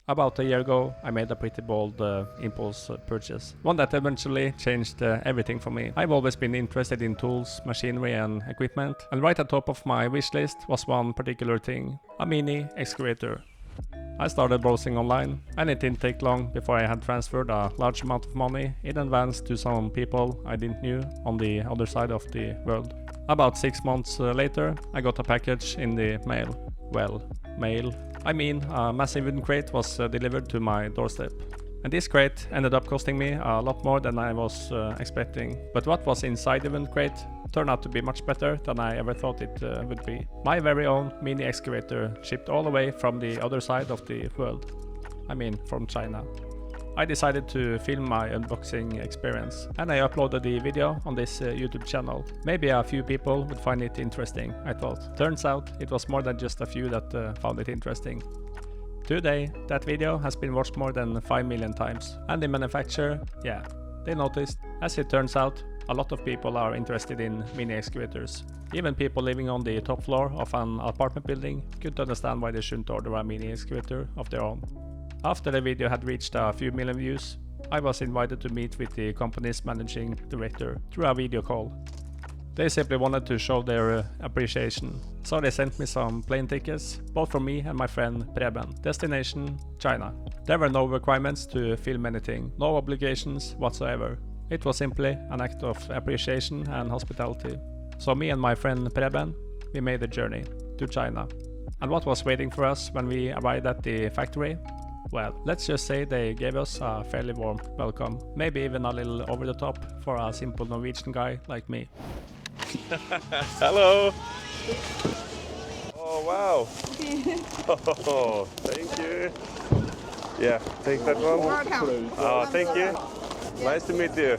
About a year ago, I made a pretty bold impulse purchase, one that eventually changed everything for me. I've always been interested in tools, machinery and equipment, and right at the top of my wish list was one particular thing, a mini excavator. I started browsing online, and it didn't take long before I had transferred a large amount of money in advance to some people I didn't know on the other side of the world. About 6 months later, I got a package in the mail. Well, mail. I mean, a massive wooden crate was delivered to my doorstep. And this crate ended up costing me a lot more than I was expecting. But what was inside the wooden crate turned out to be much better than I ever thought it would be. My very own mini excavator, shipped all the way from the other side of the world. I mean, from China. I decided to film my unboxing experience, and I uploaded the video on this YouTube channel. Maybe a few people would find it interesting, I thought. Turns out it was more than just a few that found it interesting. Today, that video has been watched more than 5 million times, and the manufacturer, yeah, they noticed. As it turns out, a lot of people are interested in mini excavators. Even people living on the top floor of an apartment building couldn't understand why they shouldn't order a mini excavator of their own. After the video had reached a few million views, I was invited to meet with the company's managing director through a video call. They simply wanted to show their appreciation, so they sent me some plane tickets, both for me and my friend Preben. Destination: China. There were no requirements to film anything, no obligations whatsoever. It was simply an act of appreciation and hospitality. So me and my friend Preben, we made the journey to China. And what was waiting for us when we arrived at the factory? Well, let's just say they gave us a fairly warm welcome, maybe even a little over the top for a simple Norwegian guy like me. Hello! Oh wow! Oh, thank you! Yeah, take that one. Welcome. Oh, thank you! Nice to meet you!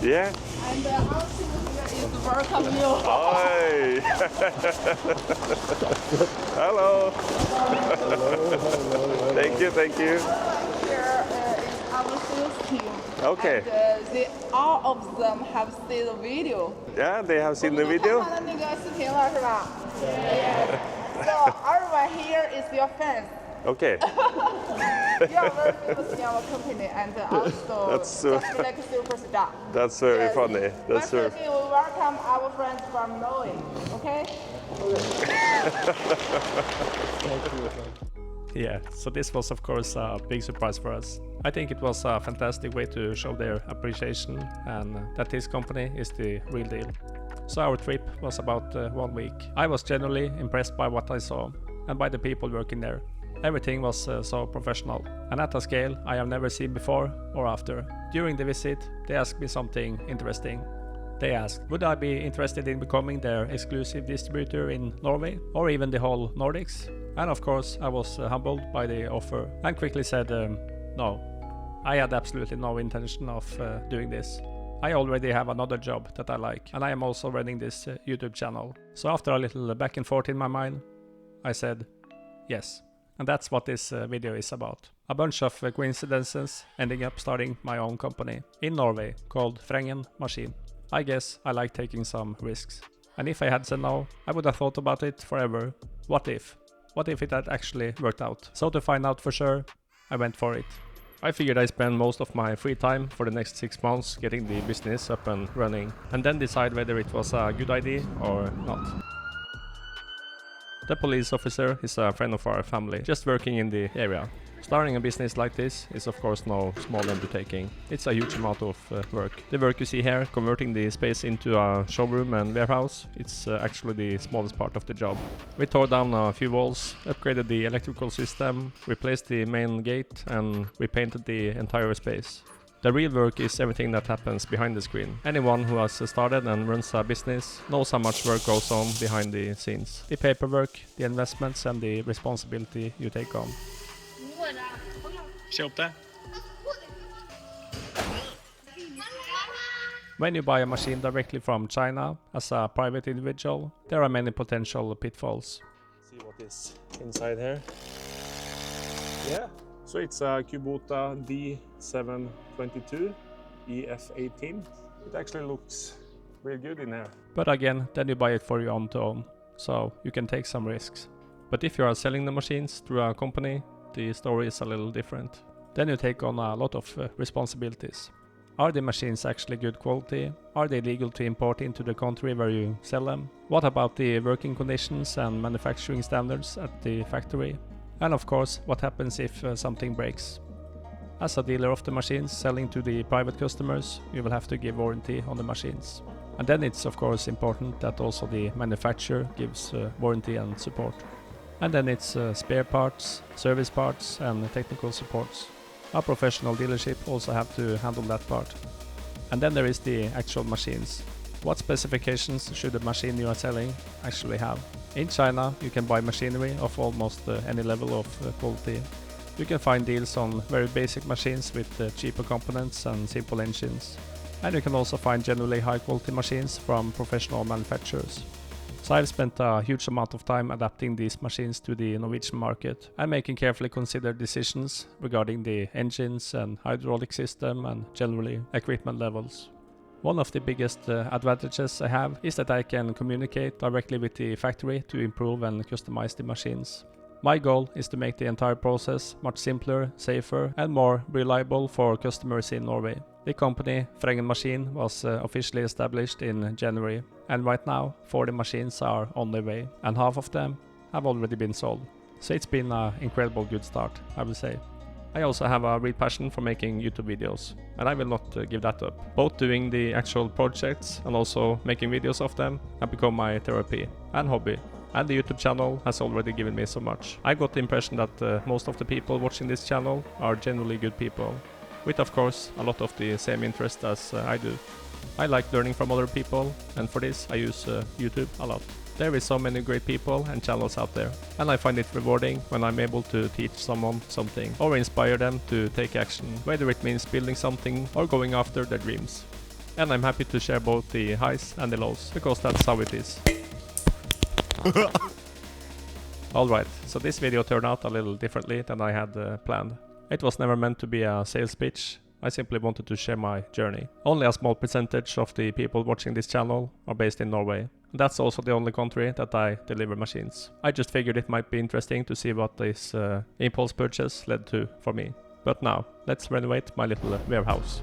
Yeah? And our team here is welcome you. Hi! Hello! Thank you, thank you! Here is our sales team. Okay. And all of them have seen the video. Yeah, they have seen the video? 看了那个视频了是吧？ Yeah. So everyone here is your fans. Okay. You are very famous in our company and also That's, just like a superstar. That's very Yes. funny. That's Once very... again, we welcome our friends from Norway. Okay? Yeah, so this was of course a big surprise for us. I think it was a fantastic way to show their appreciation and that this company is the real deal. So our trip was about 1 week. I was generally impressed by what I saw and by the people working there. Everything was so professional and at a scale I have never seen before or after. During the visit, they asked me something interesting. They asked, would I be interested in becoming their exclusive distributor in Norway or even the whole Nordics? And of course I was humbled by the offer and quickly said no. I had absolutely no intention of doing this. I already have another job that I like and I am also running this YouTube channel. So after a little back and forth in my mind, I said yes. And that's what this video is about. A bunch of coincidences ending up starting my own company in Norway called Frengen Maskin. I guess I like taking some risks. And if I had said no, I would have thought about it forever. What if? What if it had actually worked out? So to find out for sure, I went for it. I figured I'd spend most of my free time for the next 6 months getting the business up and running, and then decide whether it was a good idea or not. The police officer is a friend of our family, just working in the area. Starting a business like this is of course no small undertaking. It's a huge amount of work. The work you see here, converting the space into a showroom and warehouse, it's actually the smallest part of the job. We tore down a few walls, upgraded the electrical system, replaced the main gate and repainted the entire space. The real work is everything that happens behind the screen. Anyone who has started and runs a business knows how much work goes on behind the scenes. The paperwork, the investments and the responsibility you take on. Se opp det. When you buy a machine directly from China as a private individual, there are many potential pitfalls. See what is inside here. Yeah, so it's a Kubota D722 EF18. It actually looks real good in here. But again, then you buy it for your own to own, so you can take some risks. But if you are selling the machines through a company, but the story is a little different. Then you take on a lot of responsibilities. Are the machines actually good quality? Are they legal to import into the country where you sell them? What about the working conditions and manufacturing standards at the factory? And of course, what happens if something breaks? As a dealer of the machines selling to the private customers, you will have to give warranty on the machines. And then it's of course important that also the manufacturer gives warranty and support. And then it's spare parts, service parts and technical supports. A professional dealership also have to handle that part. And then there is the actual machines. What specifications should the machine you are selling actually have? In China you can buy machinery of almost any level of quality. You can find deals on very basic machines with cheaper components and simple engines. And you can also find generally high quality machines from professional manufacturers. So I've spent a huge amount of time adapting these machines to the Norwegian market and making carefully considered decisions regarding the engines and hydraulic system and generally equipment levels. One of the biggest advantages I have is that I can communicate directly with the factory to improve and customize the machines. My goal is to make the entire process much simpler, safer and more reliable for customers in Norway. The company Frengen Maskin was officially established in January, and right now 40 machines are on their way and half of them have already been sold. So it's been an incredible good start, I would say. I also have a real passion for making YouTube videos, and I will not give that up. Both doing the actual projects and also making videos of them have become my therapy and hobby. And the YouTube channel has already given me so much. I got the impression that most of the people watching this channel are genuinely good people, with of course a lot of the same interest as I do. I like learning from other people, and for this I use YouTube a lot. There is so many great people and channels out there, and I find it rewarding when I'm able to teach someone something or inspire them to take action, whether it means building something or going after their dreams. And I'm happy to share both the highs and the lows, because that's how it is. Alright, so this video turned out a little differently than I had planned. It was never meant to be a sales pitch, I simply wanted to share my journey. Only a small percentage of the people watching this channel are based in Norway. That's also the only country that I deliver machines. I just figured it might be interesting to see what this impulse purchase led to for me. But now, let's renovate my little warehouse.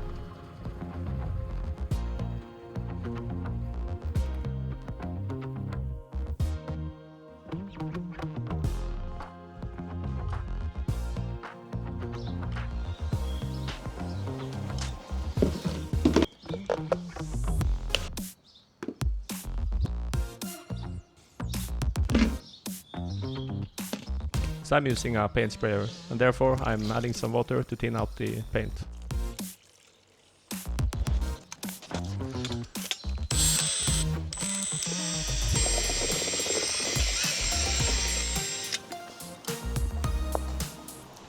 So I'm using a paint sprayer, and therefore I'm adding some water to thin out the paint.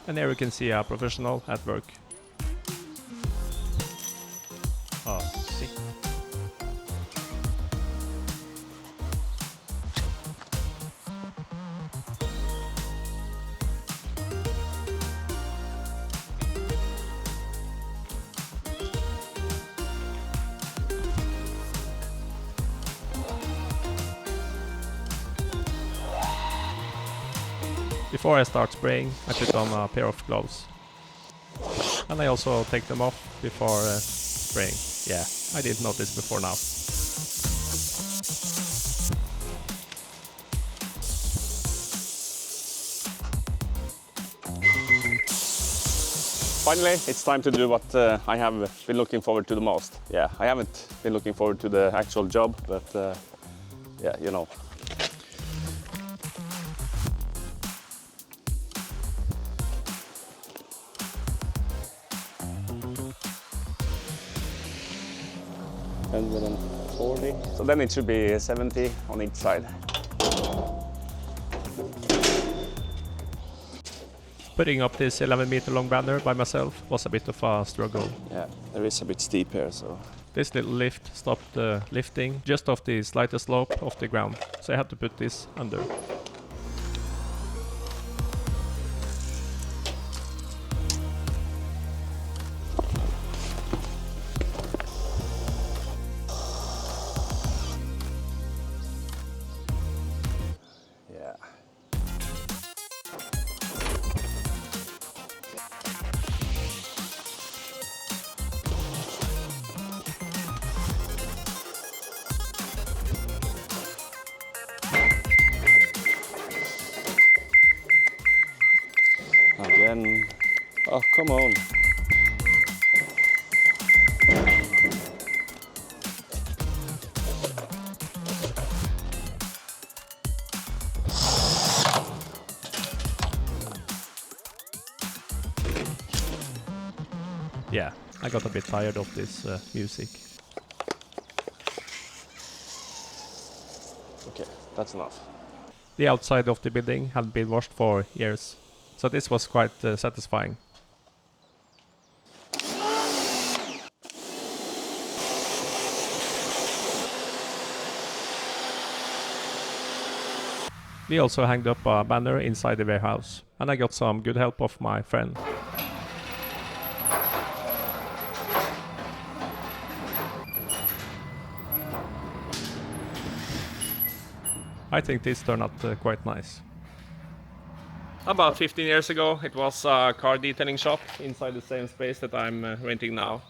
And here you can see a professional at work. Oh, see. Before I start spraying, I put on a pair of gloves. And I also take them off before spraying. Yeah, I didn't notice before now. Finally, it's time to do what I have been looking forward to the most. Yeah, I haven't been looking forward to the actual job, but yeah, you know. And 40. So then it should be 70 on each side. Putting up this 11-meter long banner by myself was a bit of a struggle. Yeah, there is a bit steep here, so. This little lift stopped the lifting just off the slightest slope of the ground, so I had to put this under. then... Oh, come on. Yeah, I got a bit tired of this music. Okay, that's enough. The outside of the building had been washed for years, so this was quite satisfying. We also hanged up a banner inside the warehouse, and I got some good help of my friend. I think this turned out quite nice. About 15 years ago, it was a car detailing shop inside the same space that I'm renting now.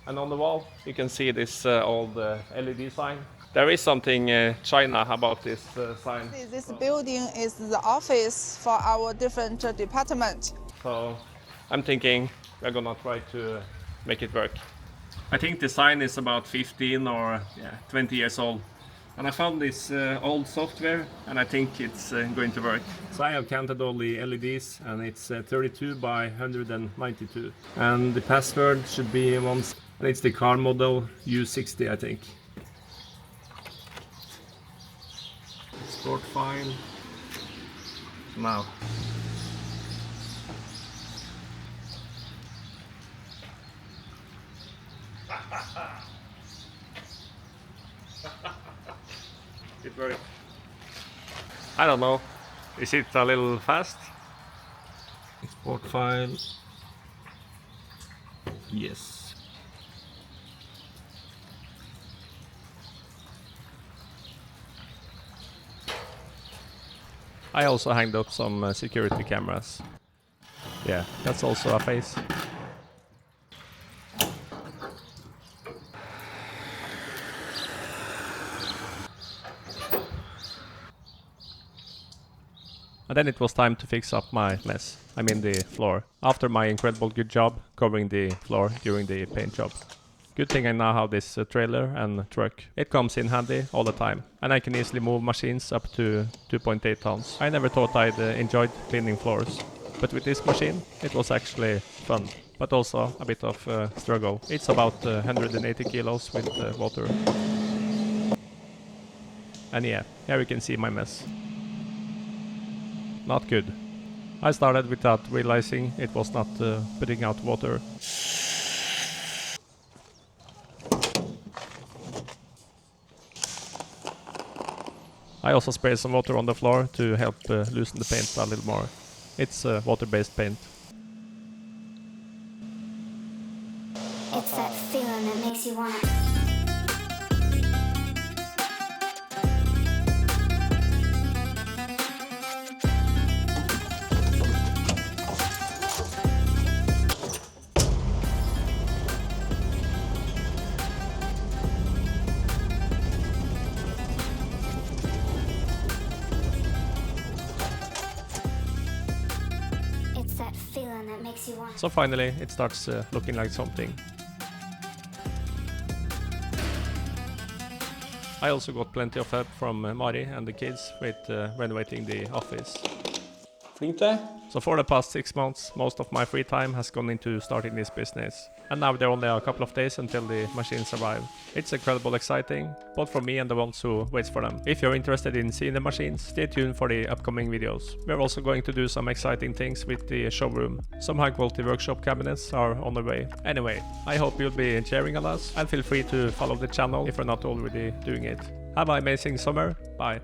And on the wall, you can see this old LED sign. There is something China about this sign. This building is the office for our different departments. So I'm thinking we're gonna try to make it work. I think the sign is about 15 or 20 years old. And I found this old software, and I think it's going to work. So I have counted all the LEDs, and it's 32 by 192. And the password should be once. It's the car model U60, I think. Export file. Now. It worked. I don't know. Is it a little fast? Export file. Yes. I also hanged up some security cameras. Yeah, that's also a face. And then it was time to fix up my mess. I mean the floor. After my incredible good job covering the floor during the paint job. Good thing I now have this trailer and truck. It comes in handy all the time. And I can easily move machines up to 2.8 tons. I never thought I'd enjoyed cleaning floors. But with this machine, it was actually fun. But also a bit of struggle. It's about 180 kilos with water. And yeah, here you can see my mess. Not good. I started without realizing it was not putting out water. I also sprayed some water on the floor to help loosen the paint a little more. It's water-based paint. It's that feeling that makes you wanna... So finally it starts looking like something. I also got plenty of help from Mari and the kids with renovating the office. So for the past 6 months, most of my free time has gone into starting this business. And now there are only a couple of days until the machines arrive. It's incredibly exciting, both for me and the ones who waits for them. If you're interested in seeing the machines, stay tuned for the upcoming videos. We're also going to do some exciting things with the showroom. Some high quality workshop cabinets are on the way. Anyway, I hope you'll be cheering on us, and feel free to follow the channel if you're not already doing it. Have an amazing summer. Bye.